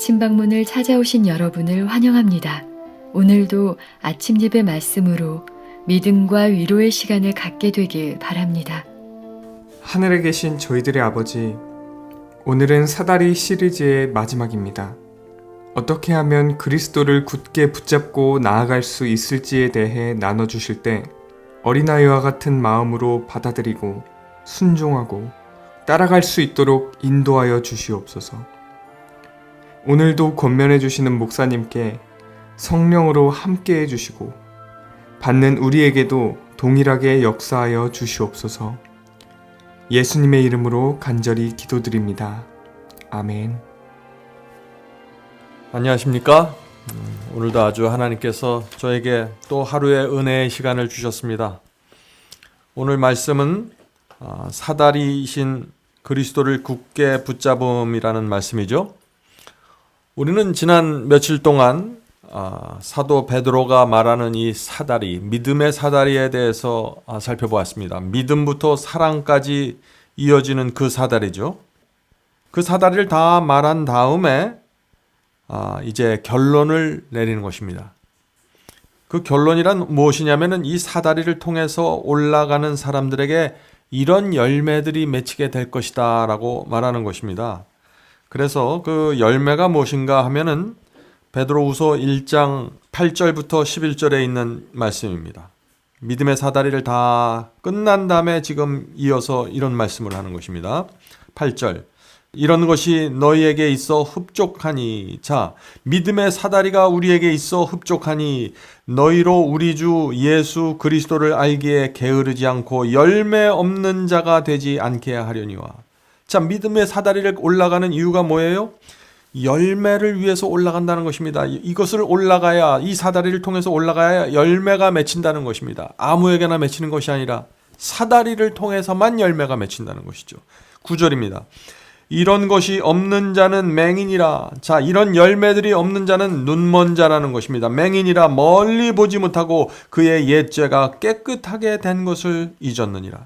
아침 방문을 찾아오신 여러분을 환영합니다. 오늘도 아침 예배 말씀으로 믿음과 위로의 시간을 갖게 되길 바랍니다. 하늘에 계신 저희들의 아버지, 오늘은 사다리 시리즈의 마지막입니다. 어떻게 하면 그리스도를 굳게 붙잡고 나아갈 수 있을지에 대해 나눠주실 때 어린아이와 같은 마음으로 받아들이고 순종하고 따라갈 수 있도록 인도하여 주시옵소서. 오늘도 권면해 주시는 목사님께 성령으로 함께 해주시고 받는 우리에게도 동일하게 역사하여 주시옵소서. 예수님의 이름으로 간절히 기도드립니다. 아멘. 안녕하십니까? 오늘도 아주 하나님께서 저에게 또 하루의 은혜의 시간을 주셨습니다. 오늘 말씀은 사다리이신 그리스도를 굳게 붙잡음이라는 말씀이죠. 우리는 지난 며칠 동안 사도 베드로가 말하는 이 사다리, 믿음의 사다리에 대해서 살펴보았습니다. 믿음부터 사랑까지 이어지는 그 사다리죠. 그 사다리를 다 말한 다음에 이제 결론을 내리는 것입니다. 그 결론이란 무엇이냐면은 이 사다리를 통해서 올라가는 사람들에게 이런 열매들이 맺히게 될 것이다 라고 말하는 것입니다. 그래서 그 열매가 무엇인가 하면은 베드로후서 1장 8절부터 11절에 있는 말씀입니다. 믿음의 사다리를 다 끝난 다음에 지금 이어서 이런 말씀을 하는 것입니다. 8절, 이런 것이 너희에게 있어 흡족하니, 자, 믿음의 사다리가 우리에게 있어 흡족하니 너희로 우리 주 예수 그리스도를 알기에 게으르지 않고 열매 없는 자가 되지 않게 하려니와. 자, 믿음의 사다리를 올라가는 이유가 뭐예요? 열매를 위해서 올라간다는 것입니다. 이것을 올라가야, 이 사다리를 통해서 올라가야 열매가 맺힌다는 것입니다. 아무에게나 맺히는 것이 아니라 사다리를 통해서만 열매가 맺힌다는 것이죠. 9절입니다. 이런 것이 없는 자는 맹인이라. 자, 이런 열매들이 없는 자는 눈먼 자라는 것입니다. 맹인이라 멀리 보지 못하고 그의 옛죄가 깨끗하게 된 것을 잊었느니라.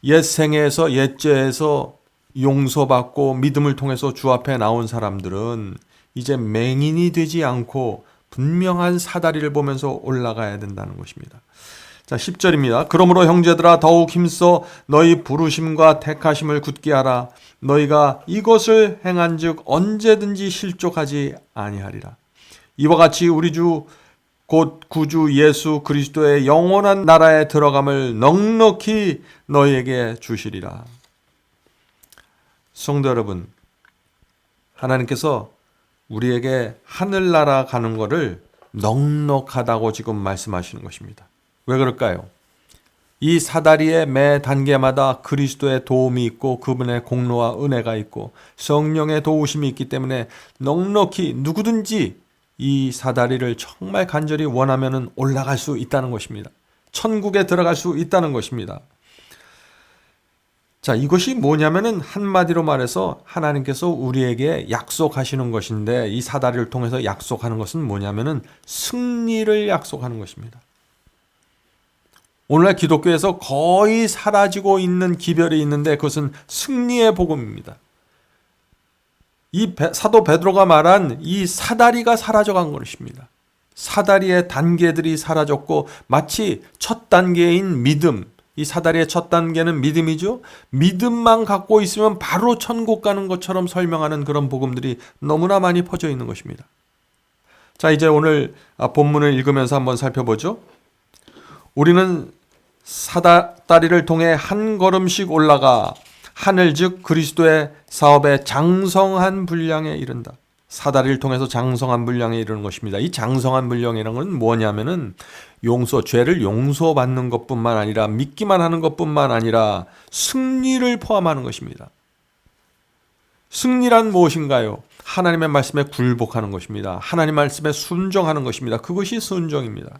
옛 생애에서 옛죄에서 용서받고 믿음을 통해서 주 앞에 나온 사람들은 이제 맹인이 되지 않고 분명한 사다리를 보면서 올라가야 된다는 것입니다. 자, 10절입니다. 그러므로 형제들아 더욱 힘써 너희 부르심과 택하심을 굳게 하라. 너희가 이것을 행한즉 언제든지 실족하지 아니하리라. 이와 같이 우리 주 곧 구주 예수 그리스도의 영원한 나라에 들어감을 넉넉히 너희에게 주시리라. 성도 여러분, 하나님께서 우리에게 하늘나라 가는 것을 넉넉하다고 지금 말씀하시는 것입니다. 왜 그럴까요? 이 사다리의 매 단계마다 그리스도의 도움이 있고 그분의 공로와 은혜가 있고 성령의 도우심이 있기 때문에 넉넉히 누구든지 이 사다리를 정말 간절히 원하면은 올라갈 수 있다는 것입니다. 천국에 들어갈 수 있다는 것입니다. 자, 이것이 뭐냐면은 한마디로 말해서 하나님께서 우리에게 약속하시는 것인데, 이 사다리를 통해서 약속하는 것은 뭐냐면은 승리를 약속하는 것입니다. 오늘날 기독교에서 거의 사라지고 있는 기별이 있는데 그것은 승리의 복음입니다. 이 사도 베드로가 말한 이 사다리가 사라져간 것입니다. 사다리의 단계들이 사라졌고 마치 첫 단계인 믿음, 이 사다리의 첫 단계는 믿음이죠. 믿음만 갖고 있으면 바로 천국 가는 것처럼 설명하는 그런 복음들이 너무나 많이 퍼져 있는 것입니다. 자, 이제 오늘 본문을 읽으면서 한번 살펴보죠. 우리는 사다리를 통해 한 걸음씩 올라가 하늘 즉 그리스도의 사업의 장성한 분량에 이른다. 사다리를 통해서 장성한 분량에 이르는 것입니다. 이 장성한 분량이라는 건 뭐냐면은 죄를 용서받는 것뿐만 아니라 믿기만 하는 것뿐만 아니라 승리를 포함하는 것입니다. 승리란 무엇인가요? 하나님의 말씀에 굴복하는 것입니다. 하나님 말씀에 순종하는 것입니다. 그것이 순종입니다.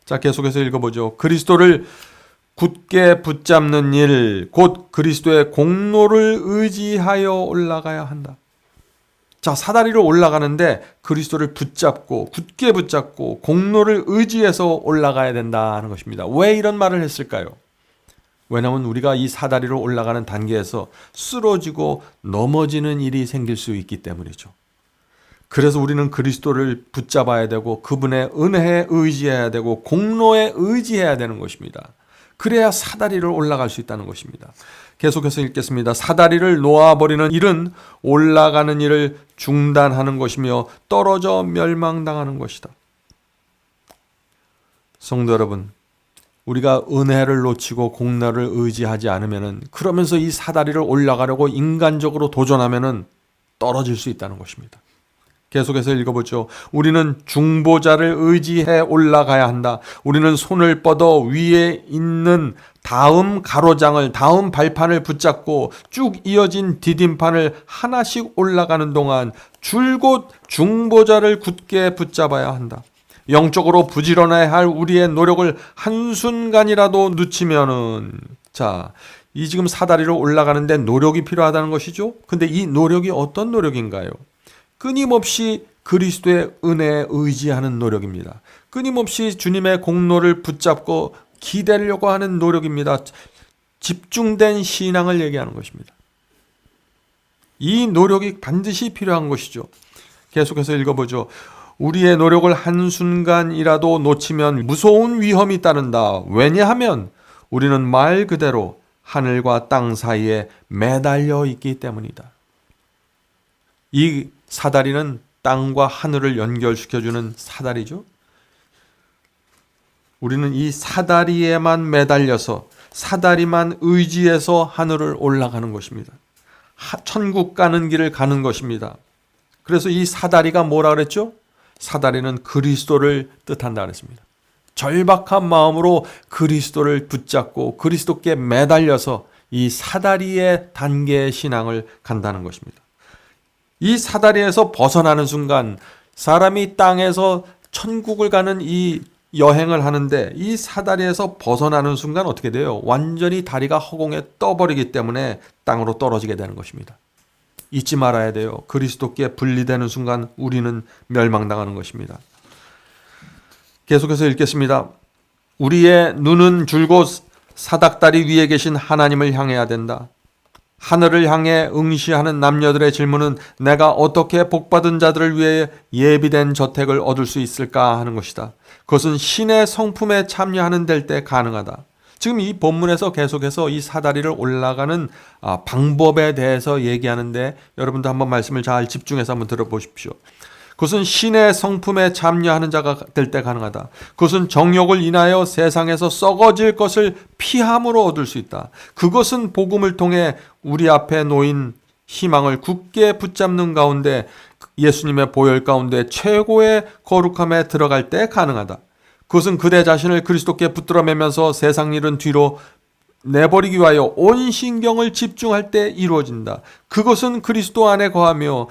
자, 계속해서 읽어보죠. 그리스도를 굳게 붙잡는 일, 곧 그리스도의 공로를 의지하여 올라가야 한다. 자, 사다리로 올라가는데 그리스도를 붙잡고 굳게 붙잡고 공로를 의지해서 올라가야 된다는 것입니다. 왜 이런 말을 했을까요? 왜냐하면 우리가 이 사다리로 올라가는 단계에서 쓰러지고 넘어지는 일이 생길 수 있기 때문이죠. 그래서 우리는 그리스도를 붙잡아야 되고 그분의 은혜에 의지해야 되고 공로에 의지해야 되는 것입니다. 그래야 사다리를 올라갈 수 있다는 것입니다. 계속해서 읽겠습니다. 사다리를 놓아버리는 일은 올라가는 일을 중단하는 것이며 떨어져 멸망당하는 것이다. 성도 여러분, 우리가 은혜를 놓치고 공로를 의지하지 않으면, 그러면서 이 사다리를 올라가려고 인간적으로 도전하면 떨어질 수 있다는 것입니다. 계속해서 읽어보죠. 우리는 중보자를 의지해 올라가야 한다. 우리는 손을 뻗어 위에 있는 다음 가로장을, 다음 발판을 붙잡고 쭉 이어진 디딤판을 하나씩 올라가는 동안 줄곧 중보자를 굳게 붙잡아야 한다. 영적으로 부지런해야 할 우리의 노력을 한순간이라도 늦추면은, 이 지금 사다리로 올라가는데 노력이 필요하다는 것이죠. 근데 이 노력이 어떤 노력인가요? 끊임없이 그리스도의 은혜에 의지하는 노력입니다. 끊임없이 주님의 공로를 붙잡고 기대려고 하는 노력입니다. 집중된 신앙을 얘기하는 것입니다. 이 노력이 반드시 필요한 것이죠. 계속해서 읽어보죠. 우리의 노력을 한순간이라도 놓치면 무서운 위험이 따른다. 왜냐하면 우리는 말 그대로 하늘과 땅 사이에 매달려 있기 때문이다. 이 사다리는 땅과 하늘을 연결시켜주는 사다리죠. 우리는 이 사다리에만 매달려서 사다리만 의지해서 하늘을 올라가는 것입니다. 천국 가는 길을 가는 것입니다. 그래서 이 사다리가 뭐라 그랬죠? 사다리는 그리스도를 뜻한다 그랬습니다. 절박한 마음으로 그리스도를 붙잡고 그리스도께 매달려서 이 사다리의 단계의 신앙을 간다는 것입니다. 이 사다리에서 벗어나는 순간 사람이 땅에서 천국을 가는 이 여행을 하는데, 이 사다리에서 벗어나는 순간 어떻게 돼요? 완전히 다리가 허공에 떠버리기 때문에 땅으로 떨어지게 되는 것입니다. 잊지 말아야 돼요. 그리스도께 분리되는 순간 우리는 멸망당하는 것입니다. 계속해서 읽겠습니다. 우리의 눈은 줄곧 사닥다리 위에 계신 하나님을 향해야 된다. 하늘을 향해 응시하는 남녀들의 질문은 내가 어떻게 복받은 자들을 위해 예비된 저택을 얻을 수 있을까 하는 것이다. 그것은 신의 성품에 참여하는 될 때 가능하다. 지금 이 본문에서 계속해서 이 사다리를 올라가는 방법에 대해서 얘기하는데, 여러분도 한번 말씀을 잘 집중해서 한번 들어보십시오. 그것은 신의 성품에 참여하는 자가 될 때 가능하다. 그것은 정욕을 인하여 세상에서 썩어질 것을 피함으로 얻을 수 있다. 그것은 복음을 통해 우리 앞에 놓인 희망을 굳게 붙잡는 가운데 예수님의 보혈 가운데 최고의 거룩함에 들어갈 때 가능하다. 그것은 그대 자신을 그리스도께 붙들어 매면서 세상 일은 뒤로 내버리기 위하여 온 신경을 집중할 때 이루어진다. 그것은 그리스도 안에 거하며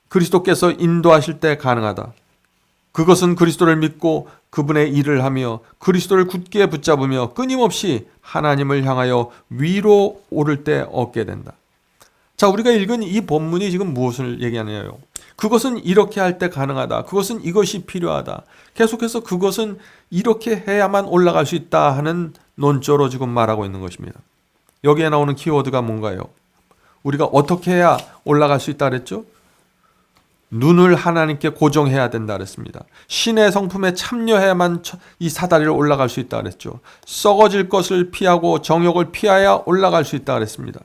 그리스도께서 인도하실 때 가능하다. 그것은 그리스도를 믿고 그분의 일을 하며 그리스도를 굳게 붙잡으며 끊임없이 하나님을 향하여 위로 오를 때 얻게 된다. 자, 우리가 읽은 이 본문이 지금 무엇을 얘기하느냐요? 그것은 이렇게 할 때 가능하다. 그것은 이것이 필요하다. 계속해서 그것은 이렇게 해야만 올라갈 수 있다 하는 논조로 지금 말하고 있는 것입니다. 여기에 나오는 키워드가 뭔가요? 우리가 어떻게 해야 올라갈 수 있다 그랬죠? 눈을 하나님께 고정해야 된다 그랬습니다. 신의 성품에 참여해야만 이 사다리를 올라갈 수 있다 그랬죠. 썩어질 것을 피하고 정욕을 피하여 올라갈 수 있다 그랬습니다.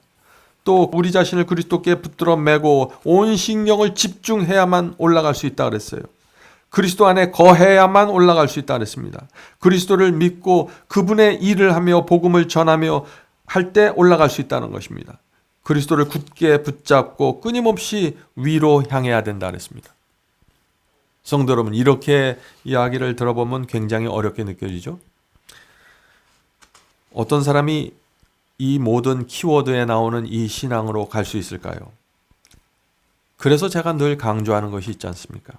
또 우리 자신을 그리스도께 붙들어 매고 온 신경을 집중해야만 올라갈 수 있다 그랬어요. 그리스도 안에 거해야만 올라갈 수 있다 그랬습니다. 그리스도를 믿고 그분의 일을 하며 복음을 전하며 할 때 올라갈 수 있다는 것입니다. 그리스도를 굳게 붙잡고 끊임없이 위로 향해야 된다 그랬습니다. 성도 여러분, 이렇게 이야기를 들어보면 굉장히 어렵게 느껴지죠? 어떤 사람이 이 모든 키워드에 나오는 이 신앙으로 갈 수 있을까요? 그래서 제가 늘 강조하는 것이 있지 않습니까?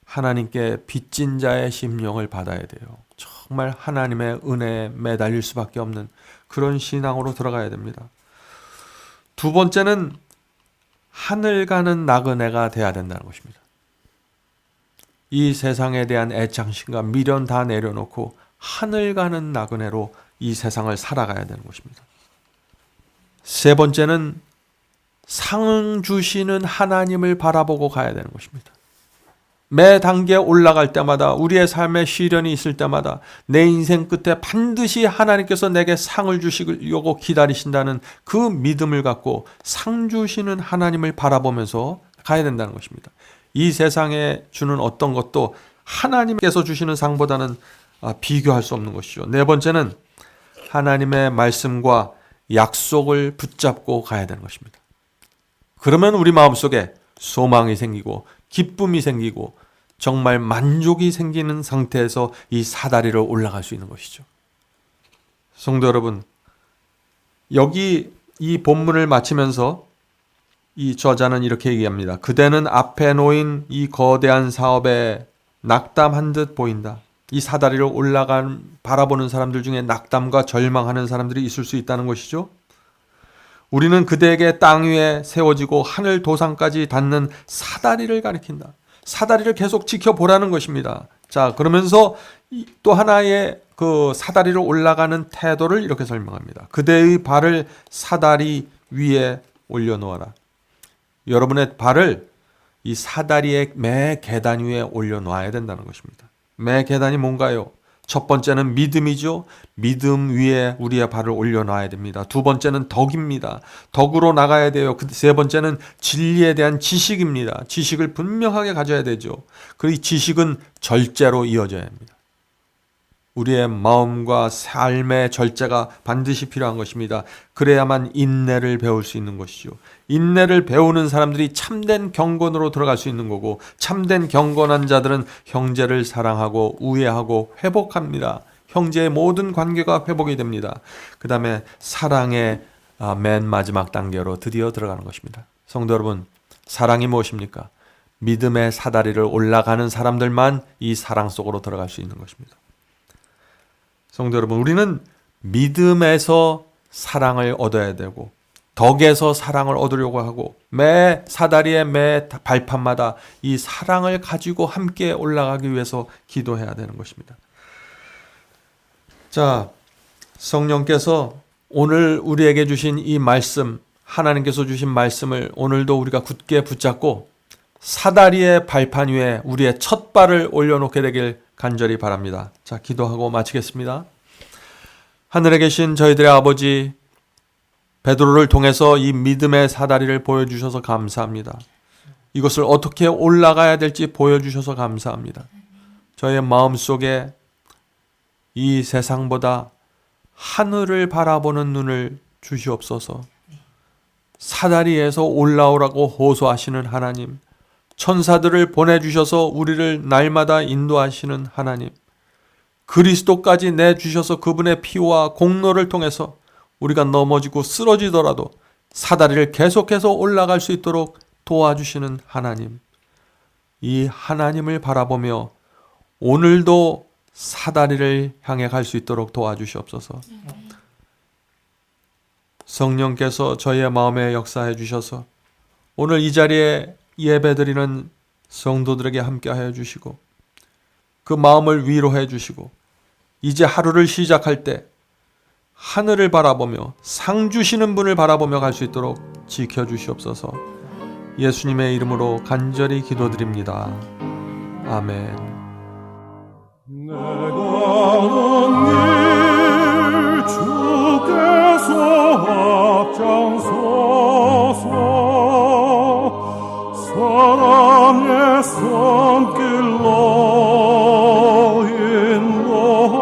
하나님께 빚진 자의 심령을 받아야 돼요. 정말 하나님의 은혜에 매달릴 수밖에 없는 그런 신앙으로 들어가야 됩니다. 두 번째는 하늘 가는 나그네가 돼야 된다는 것입니다. 이 세상에 대한 애착심과 미련 다 내려놓고 하늘 가는 나그네로 이 세상을 살아가야 되는 것입니다. 세 번째는 상 주시는 하나님을 바라보고 가야 되는 것입니다. 매 단계 올라갈 때마다, 우리의 삶에 시련이 있을 때마다 내 인생 끝에 반드시 하나님께서 내게 상을 주시려고 기다리신다는 그 믿음을 갖고 상 주시는 하나님을 바라보면서 가야 된다는 것입니다. 이 세상에 주는 어떤 것도 하나님께서 주시는 상보다는 비교할 수 없는 것이죠. 네 번째는 하나님의 말씀과 약속을 붙잡고 가야 되는 것입니다. 그러면 우리 마음속에 소망이 생기고 기쁨이 생기고 정말 만족이 생기는 상태에서 이 사다리를 올라갈 수 있는 것이죠. 성도 여러분, 여기 이 본문을 마치면서 이 저자는 이렇게 얘기합니다. 그대는 앞에 놓인 이 거대한 사업에 낙담한 듯 보인다. 이 사다리를 올라간 바라보는 사람들 중에 낙담과 절망하는 사람들이 있을 수 있다는 것이죠. 우리는 그대에게 땅 위에 세워지고 하늘 도상까지 닿는 사다리를 가리킨다. 사다리를 계속 지켜보라는 것입니다. 자, 그러면서 또 하나의 그 사다리를 올라가는 태도를 이렇게 설명합니다. 그대의 발을 사다리 위에 올려놓아라. 여러분의 발을 이 사다리의 매 계단 위에 올려놓아야 된다는 것입니다. 매 계단이 뭔가요? 첫 번째는 믿음이죠. 믿음 위에 우리의 발을 올려놔야 됩니다. 두 번째는 덕입니다. 덕으로 나가야 돼요. 세 번째는 진리에 대한 지식입니다. 지식을 분명하게 가져야 되죠. 그 지식은 절제로 이어져야 합니다. 우리의 마음과 삶의 절제가 반드시 필요한 것입니다. 그래야만 인내를 배울 수 있는 것이죠. 인내를 배우는 사람들이 참된 경건으로 들어갈 수 있는 거고, 참된 경건한 자들은 형제를 사랑하고 우애하고 회복합니다. 형제의 모든 관계가 회복이 됩니다. 그 다음에 사랑의 맨 마지막 단계로 드디어 들어가는 것입니다. 성도 여러분, 사랑이 무엇입니까? 믿음의 사다리를 올라가는 사람들만 이 사랑 속으로 들어갈 수 있는 것입니다. 성도 여러분, 우리는 믿음에서 사랑을 얻어야 되고 덕에서 사랑을 얻으려고 하고 매 사다리의 매 발판마다 이 사랑을 가지고 함께 올라가기 위해서 기도해야 되는 것입니다. 자, 성령께서 오늘 우리에게 주신 이 말씀, 하나님께서 주신 말씀을 오늘도 우리가 굳게 붙잡고 사다리의 발판 위에 우리의 첫 발을 올려놓게 되길 간절히 바랍니다. 자, 기도하고 마치겠습니다. 하늘에 계신 저희들의 아버지, 베드로를 통해서 이 믿음의 사다리를 보여주셔서 감사합니다. 이것을 어떻게 올라가야 될지 보여주셔서 감사합니다. 저의 마음속에 이 세상보다 하늘을 바라보는 눈을 주시옵소서. 사다리에서 올라오라고 호소하시는 하나님, 천사들을 보내주셔서 우리를 날마다 인도하시는 하나님, 그리스도까지 내주셔서 그분의 피와 공로를 통해서 우리가 넘어지고 쓰러지더라도 사다리를 계속해서 올라갈 수 있도록 도와주시는 하나님, 이 하나님을 바라보며 오늘도 사다리를 향해 갈 수 있도록 도와주시옵소서. 성령께서 저희의 마음에 역사해 주셔서 오늘 이 자리에 예배드리는 성도들에게 함께하여 주시고 그 마음을 위로해 주시고 이제 하루를 시작할 때 하늘을 바라보며 상 주시는 분을 바라보며 갈 수 있도록 지켜주시옵소서. 예수님의 이름으로 간절히 기도드립니다. 아멘. 내가 길 주께서 앞장서서 사랑의 손길로 인도하네.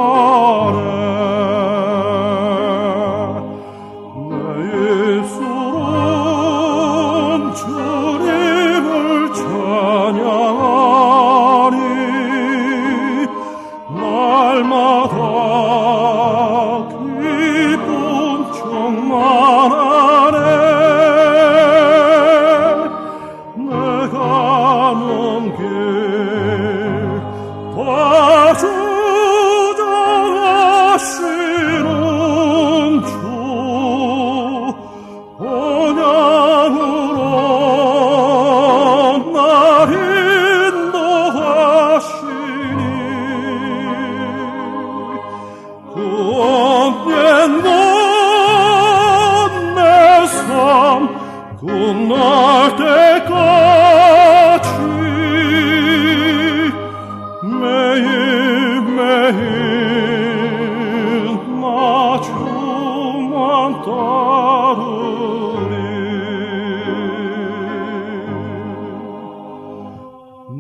내 입술은 주님을 찬양하니 날마다 기쁨 충만하네. 내가 가는 길 주장하시는 주 언약으로 날 인도하시니 그 언약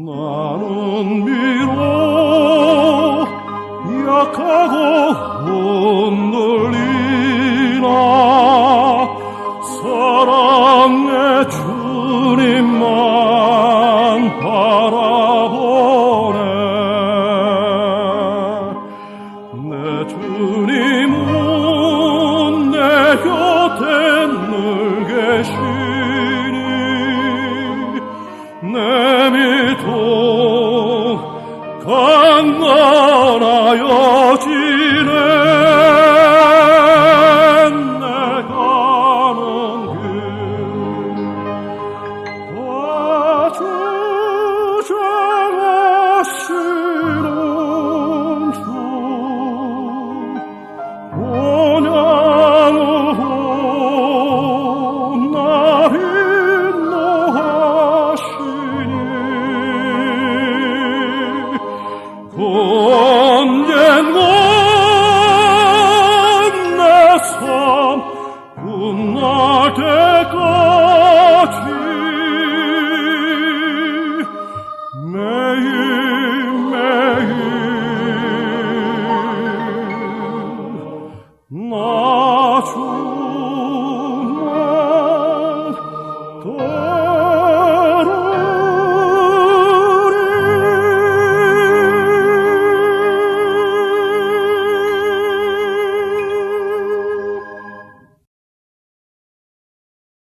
나는 미로 약하고 흔들리나 사랑의 주님만 바라보네. 내 주님은 내 곁에 늘 계시니 내 믿음 강건하여지네. 내 가는 길 주장하시는 주 온양으로 날 인도하시니 언젠가 내 삶 끝날 때까지 매일매일